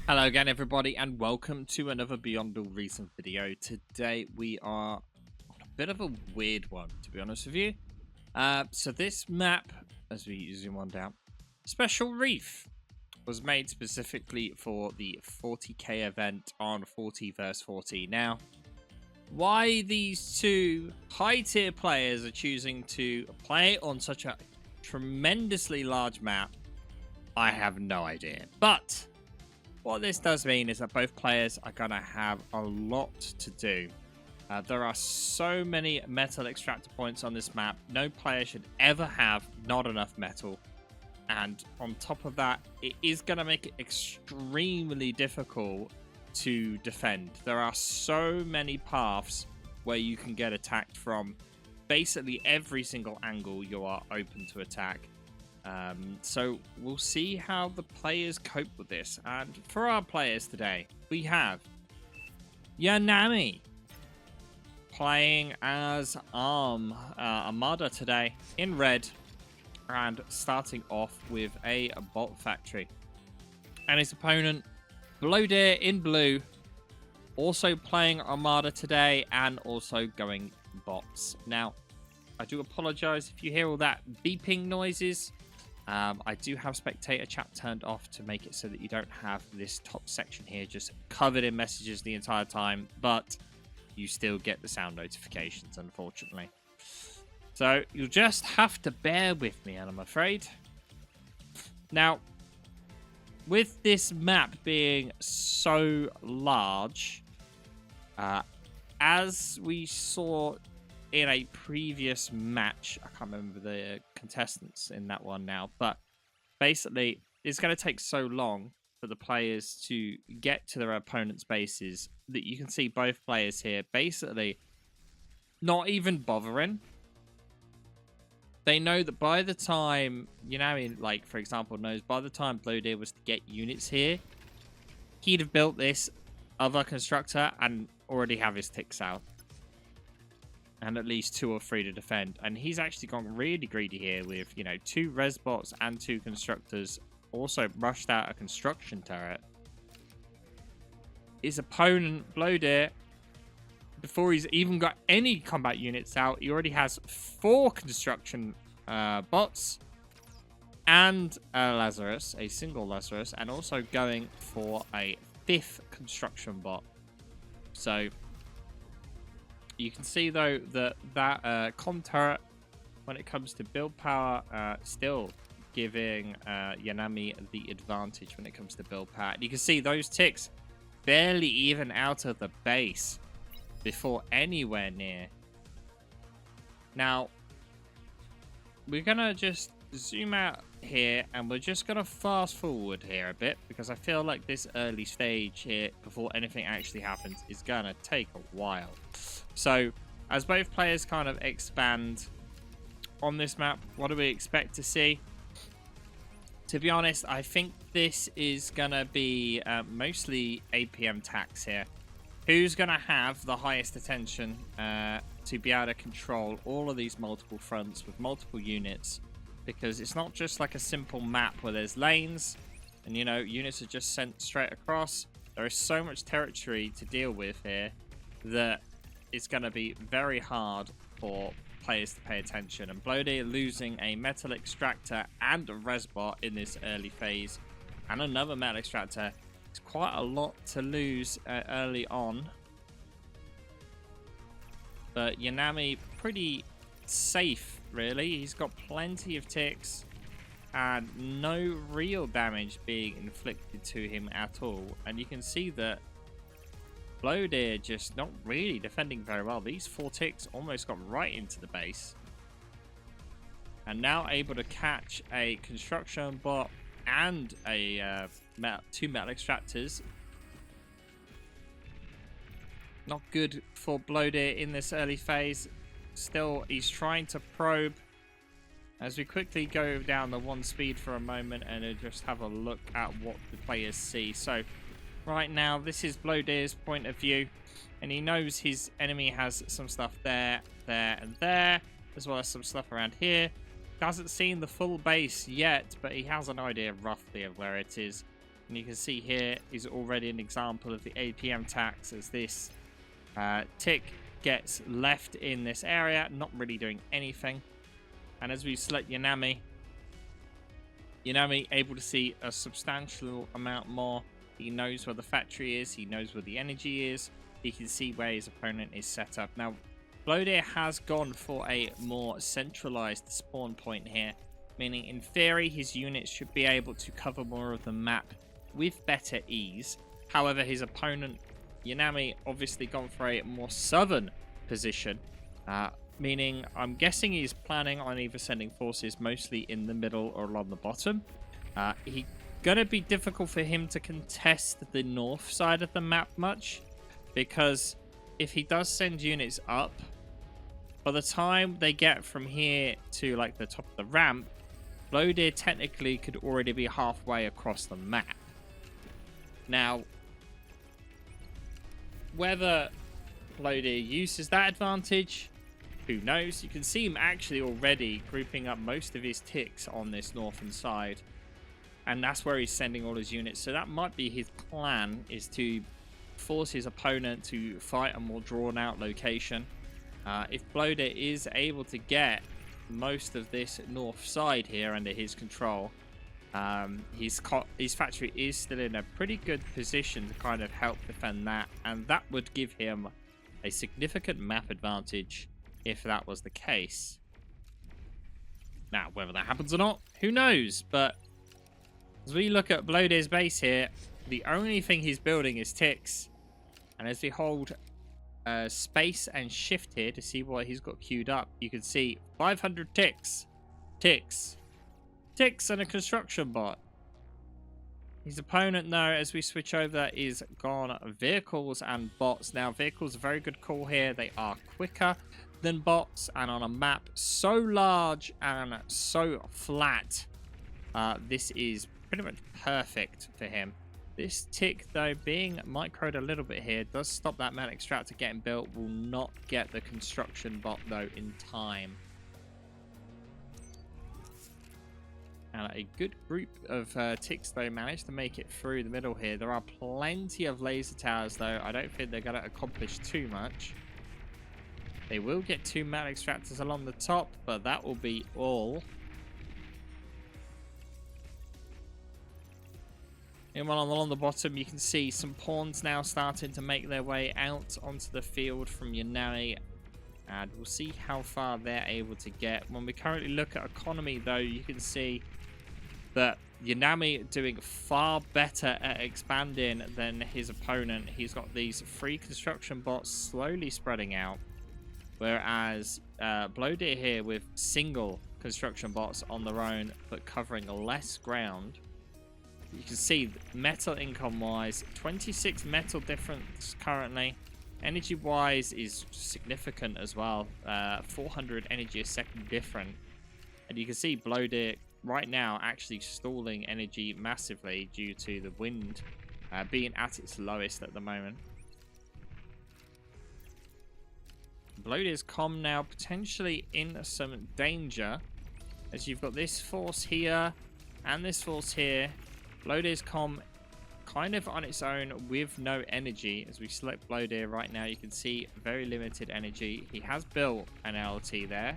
Hello again everybody and welcome to another Beyond Build Reason video. Today we are on a bit of a weird one, to be honest with you. So this map, as we zoom on down, Special Reef, was made specifically for the 40k event on 40 vs 40. Now, why these two high tier players are choosing to play on such a tremendously large map, I have no idea. But what this does mean is that both players are going to have a lot to do. There are so many metal extractor points on this map. No player should ever have not enough metal. And on top of that, it is going to make it extremely difficult to defend. There are so many paths where you can get attacked from. Basically every single angle you are open to attack. So we'll see how the players cope with this. And for our players today, we have Yanami playing as Armada today in red and starting off with a bot factory. And his opponent, Blodir in blue, also playing Armada today and also going bots. Now, I do apologize if you hear all that beeping noises. I do have spectator chat turned off to make it so that you don't have this top section here just covered in messages the entire time, but you still get the sound notifications, unfortunately. So you'll just have to bear with me, and I'm afraid. Now, with this map being so large, as we saw in a previous match, I can't remember the contestants in that one now, but basically it's going to take so long for the players to get to their opponent's bases that you can see both players here basically not even bothering. They know that by the time, like for example, knows by the time Blodir was to get units here, he'd have built this other constructor and already have his ticks out. And at least 2 or 3 to defend. And he's actually gone really greedy here with, 2 res bots and 2 constructors. Also rushed out a construction turret. His opponent, Blodir, before he's even got any combat units out, he already has 4 construction bots. And a Lazarus, a single Lazarus. And also going for a 5th construction bot. So you can see, though, that com turret, when it comes to build power, still giving Yanami the advantage when it comes to build power. And you can see those ticks barely even out of the base before anywhere near. Now, we're going to just zoom out here, and we're just going to fast forward here a bit, because I feel like this early stage here, before anything actually happens, is going to take a while. So, as both players kind of expand on this map, what do we expect to see? To be honest, I think this is going to be mostly APM tax here. Who's going to have the highest attention to be able to control all of these multiple fronts with multiple units? Because it's not just like a simple map where there's lanes and, units are just sent straight across. There is so much territory to deal with here that it's going to be very hard for players to pay attention. And Blodir losing a metal extractor and a resbot in this early phase and another metal extractor is quite a lot to lose early on. But Yanami pretty safe, really. He's got plenty of ticks and no real damage being inflicted to him at all. And you can see that Blodir just not really defending very well. These 4 ticks almost got right into the base. And now able to catch a construction bot and a 2 metal extractors. Not good for Blodir in this early phase. Still, he's trying to probe. As we quickly go down the 1 speed for a moment and just have a look at what the players see. So, right now, this is Blodir's point of view, and he knows his enemy has some stuff there, there, and there, as well as some stuff around here. Hasn't seen the full base yet, but he has an idea roughly of where it is. And you can see here is already an example of the APM tax, as this tick gets left in this area, not really doing anything. And as we select Yanami able to see a substantial amount more. He knows where the factory is. He knows where the energy is. He can see where his opponent is set up. Now, Blodir has gone for a more centralized spawn point here, meaning in theory his units should be able to cover more of the map with better ease. However, his opponent, Yanami, obviously gone for a more southern position, meaning I'm guessing he's planning on either sending forces mostly in the middle or along the bottom. He's going to be difficult for him to contest the north side of the map much, because if he does send units up, by the time they get from here to like the top of the ramp, Blodir technically could already be halfway across the map. Now, whether Blodir uses that advantage, who knows? You can see him actually already grouping up most of his ticks on this northern side, and that's where he's sending all his units. So that might be his plan, is to force his opponent to fight a more drawn out location. If Blodir is able to get most of this north side here under his control, his factory is still in a pretty good position to kind of help defend that, and that would give him a significant map advantage if that was the case. Now, whether that happens or not, who knows? But as we look at Blodir's base here, the only thing he's building is ticks. And as we hold space and shift here to see what he's got queued up, you can see 500 ticks. Ticks and a construction bot. His opponent, though, as we switch over, is gone vehicles and bots. Now, vehicles are a very good call here. They are quicker than bots, and on a map so large and so flat, this is pretty much perfect for him. This tick, though, being microed a little bit here, does stop that metal extractor getting built. Will not get the construction bot, though, in time. And a good group of ticks, though, managed to make it through the middle here. There are plenty of laser towers, though. I don't think they're going to accomplish too much. They will get 2 metal extractors along the top, but that will be all. And along the bottom, you can see some pawns now starting to make their way out onto the field from Yanami. And we'll see how far they're able to get. When we currently look at economy, though, you can see that Yanami doing far better at expanding than his opponent. He's got these 3 construction bots slowly spreading out, whereas Blodir here with single construction bots on their own, but covering less ground. You can see metal income wise, 26 metal difference currently. Energy wise is significant as well, 400 energy a second different. And you can see Blodir right now actually stalling energy massively due to the wind being at its lowest at the moment. Blodir's comm now potentially in some danger, as you've got this force here and this force here. Blodir's comm kind of on its own with no energy. As we select Blodir right now, you can see very limited energy. He has built an LT there,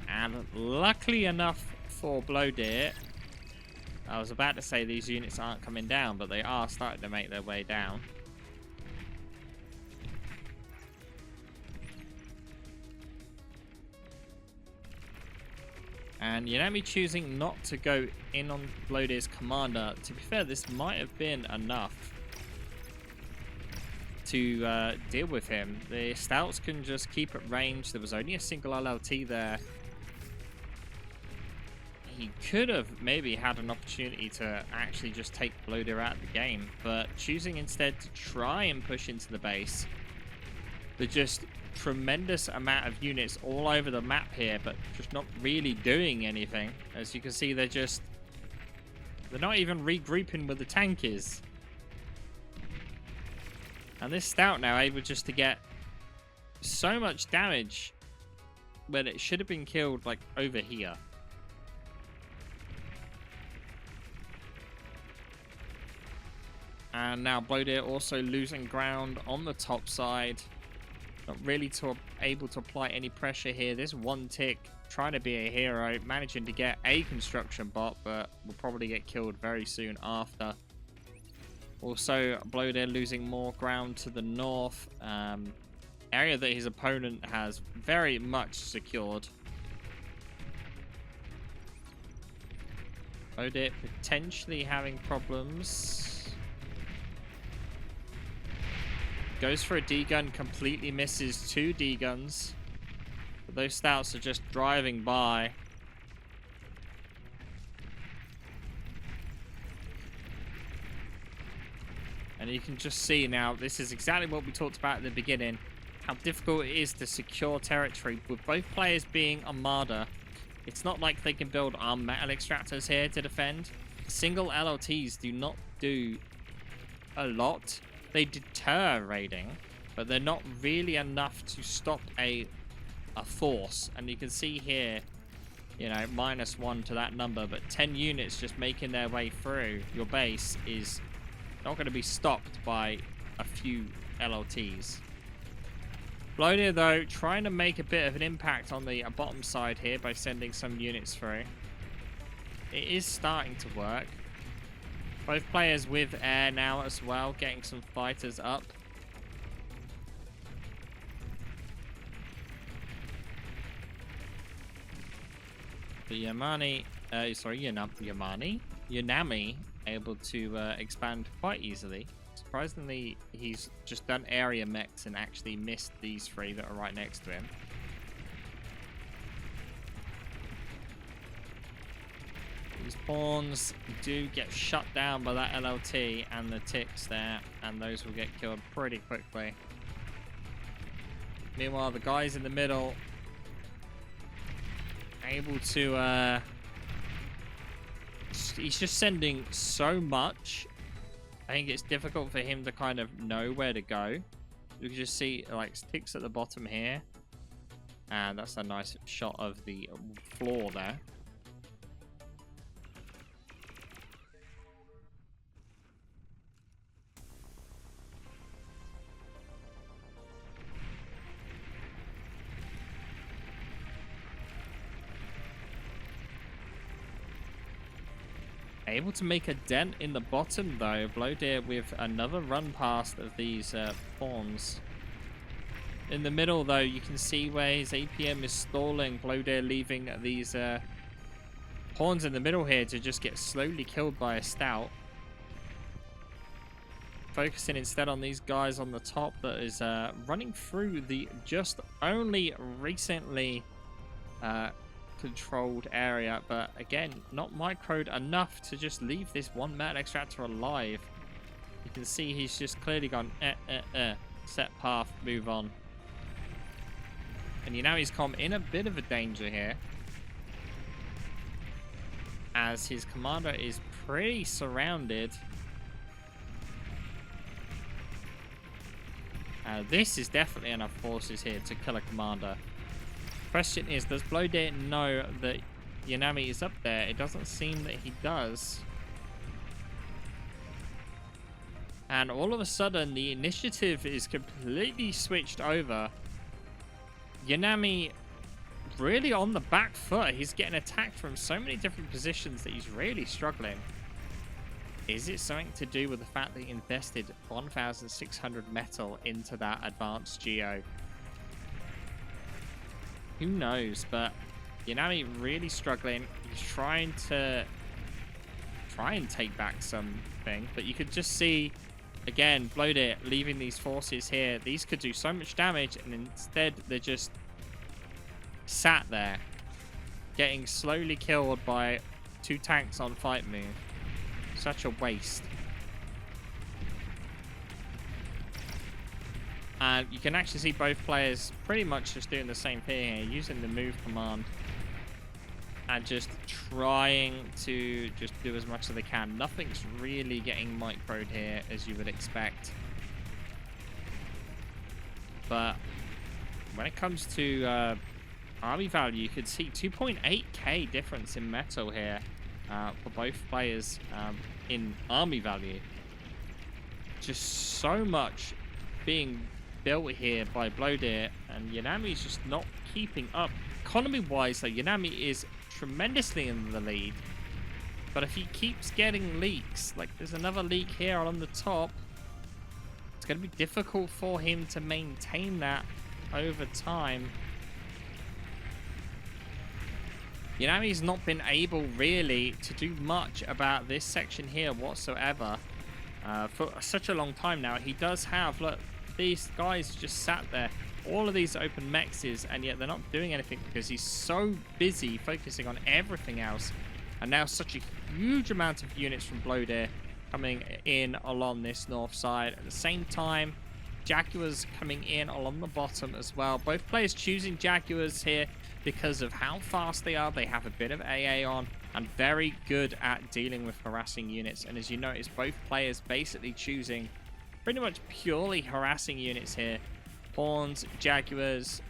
and luckily enough for Blodir, I was about to say these units aren't coming down, but they are starting to make their way down. And Yanami choosing not to go in on Blodir's commander. To be fair, this might have been enough to deal with him. The stouts can just keep at range. There was only a single LLT there. He could have maybe had an opportunity to actually just take Blodir out of the game, but choosing instead to try and push into the base. They're just tremendous amount of units all over the map here, but just not really doing anything. As you can see, they're not even regrouping where the tank is. And this stout now able just to get so much damage when it should have been killed like over here. And now Blodir also losing ground on the top side. Not really able to apply any pressure here. This one tick trying to be a hero, managing to get a construction bot, but will probably get killed very soon after. Also, Blodir losing more ground to the north. Area that his opponent has very much secured. Blodir potentially having problems. Goes for a D-gun, completely misses 2 D-guns. But those stouts are just driving by. And you can just see now, this is exactly what we talked about at the beginning. How difficult it is to secure territory with both players being Armada. It's not like they can build armed metal extractors here to defend. Single LLTs do not do a lot. They deter raiding, but they're not really enough to stop a force. And you can see here, you know, -1 to that number, but 10 units just making their way through your base is not going to be stopped by a few LLTs. Blodir, though, trying to make a bit of an impact on the bottom side here by sending some units through. It is starting to work. Both players with air now as well, getting some fighters up. The Yanami, able to expand quite easily. Surprisingly, he's just done area mechs and actually missed these 3 that are right next to him. These pawns do get shut down by that LLT and the ticks there, and those will get killed pretty quickly. Meanwhile, the guys in the middle able to he's just sending so much. I think it's difficult for him to kind of know where to go. You can just see like ticks at the bottom here, and that's a nice shot of the floor there. Able to make a dent in the bottom though. Blodir with another run past of these pawns. In the middle though, you can see where his APM is stalling. Blodir leaving these pawns in the middle here to just get slowly killed by a stout. Focusing instead on these guys on the top that is running through the just only recently controlled area, but again not microed enough to just leave this one metal extractor alive. You can see he's just clearly gone set path, move on. And you know he's come in a bit of a danger here, as his commander is pretty surrounded. This is definitely enough forces here to kill a commander. Question is, does Blodir know that Yanami is up there? It doesn't seem that he does. And all of a sudden, the initiative is completely switched over. Yanami really on the back foot. He's getting attacked from so many different positions that he's really struggling. Is it something to do with the fact that he invested 1,600 metal into that advanced geo? Who knows, but Yanami really struggling. He's trying to take back something, but you could just see, again, Blodir leaving these forces here. These could do so much damage, and instead they're just sat there, getting slowly killed by 2 tanks on fight move. Such a waste. And you can actually see both players pretty much just doing the same thing here, using the move command and just trying to just do as much as they can. Nothing's really getting microed here, as you would expect. But when it comes to army value, you could see 2.8k difference in metal here for both players in army value. just so much being built here by Blodir, and Yanami's just not keeping up. Economy-wise, though, Yanami is tremendously in the lead. But if he keeps getting leaks, like there's another leak here on the top, it's going to be difficult for him to maintain that over time. Yanami's not been able really to do much about this section here whatsoever for such a long time now. He does have, look, these guys just sat there, all of these open mexes, and yet they're not doing anything because he's so busy focusing on everything else. And now such a huge amount of units from Blodir coming in along this north side. At the same time, Jaguars coming in along the bottom as well. Both players choosing Jaguars here because of how fast they are. They have a bit of AA on and very good at dealing with harassing units. And as you notice, both players basically choosing pretty much purely harassing units here. Pawns, Jaguars,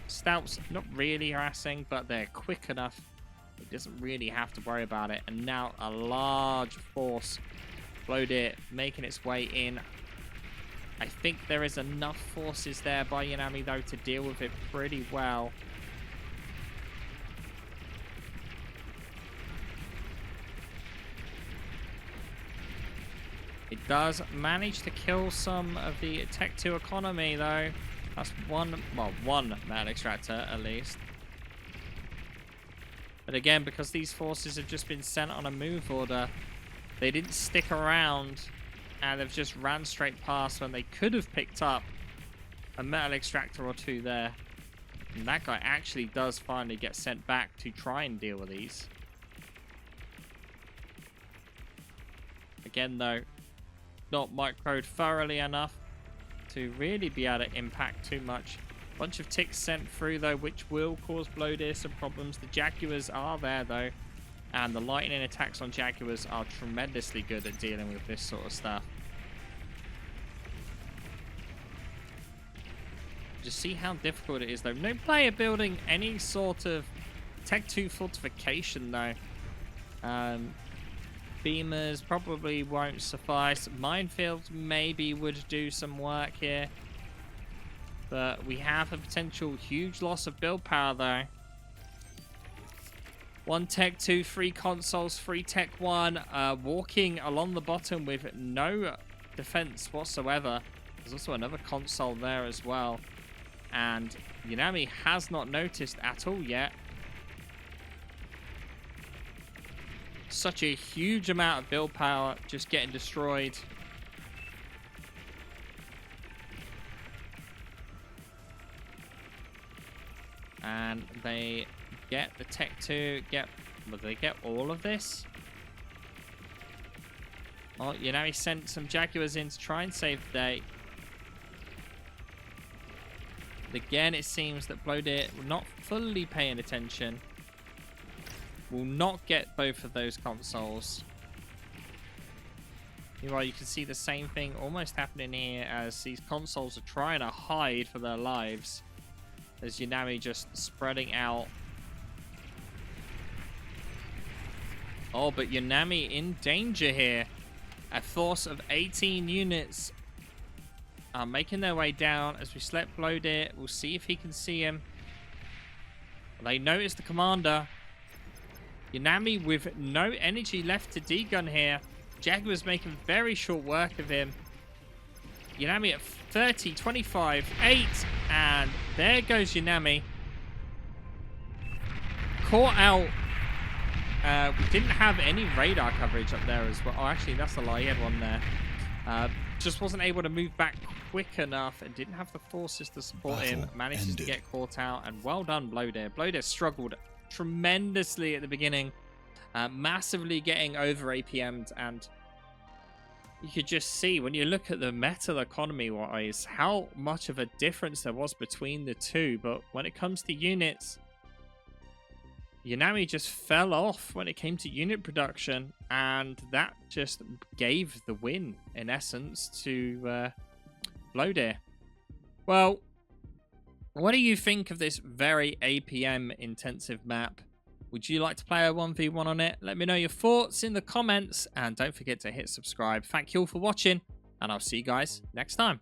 Stouts, not really harassing, but they're quick enough. It doesn't really have to worry about it. And now a large force, Blodir, making its way in. I think there is enough forces there by Yanami, though, to deal with it pretty well. It does manage to kill some of the Tech 2 economy, though. That's one metal extractor, at least. But again, because these forces have just been sent on a move order, they didn't stick around, and they've just ran straight past when they could have picked up a metal extractor or two there. And that guy actually does finally get sent back to try and deal with these. Again, though, not microed thoroughly enough to really be able to impact too much. Bunch of ticks sent through, though, which will cause Blodir some problems. The Jaguars are there, though, and the lightning attacks on Jaguars are tremendously good at dealing with this sort of stuff. Just see how difficult it is, though. No player building any sort of Tech 2 fortification, though. Beamers probably won't suffice. Minefields maybe would do some work here. But we have a potential huge loss of build power, though. 1 Tech 2, 3 consoles, 3 Tech 1. Walking along the bottom with no defense whatsoever. There's also another console there as well. And Yanami has not noticed at all yet. Such a huge amount of build power just getting destroyed. And they get the Tech 2, will they get all of this? Oh, Yanami sent some Jaguars in to try and save the day. Again, it seems that Blodir not fully paying attention. Will not get both of those consoles. Meanwhile, you can see the same thing almost happening here as these consoles are trying to hide for their lives. As Yanami just spreading out. Oh, but Yanami in danger here. A force of 18 units are making their way down as we select Blodir. We'll see if he can see him. They notice the commander. Yanami with no energy left to degun here. Jaguar's making very short work of him. Yanami at 30, 25, 8. And there goes Yanami. Caught out. We didn't have any radar coverage up there as well. Oh, actually, that's a lie. He had one there. Just wasn't able to move back quick enough and didn't have the forces to support him. Manages to get caught out. And well done, Blodir. Blodir struggled tremendously at the beginning. Massively getting over APM'd, and you could just see when you look at the metal economy wise how much of a difference there was between the two. But when it comes to units, Yanami just fell off when it came to unit production, and that just gave the win in essence to Blodir. Well, what do you think of this very APM intensive map? Would you like to play a 1v1 on it? Let me know your thoughts in the comments, and don't forget to hit subscribe. Thank you all for watching. and I'll see you guys next time.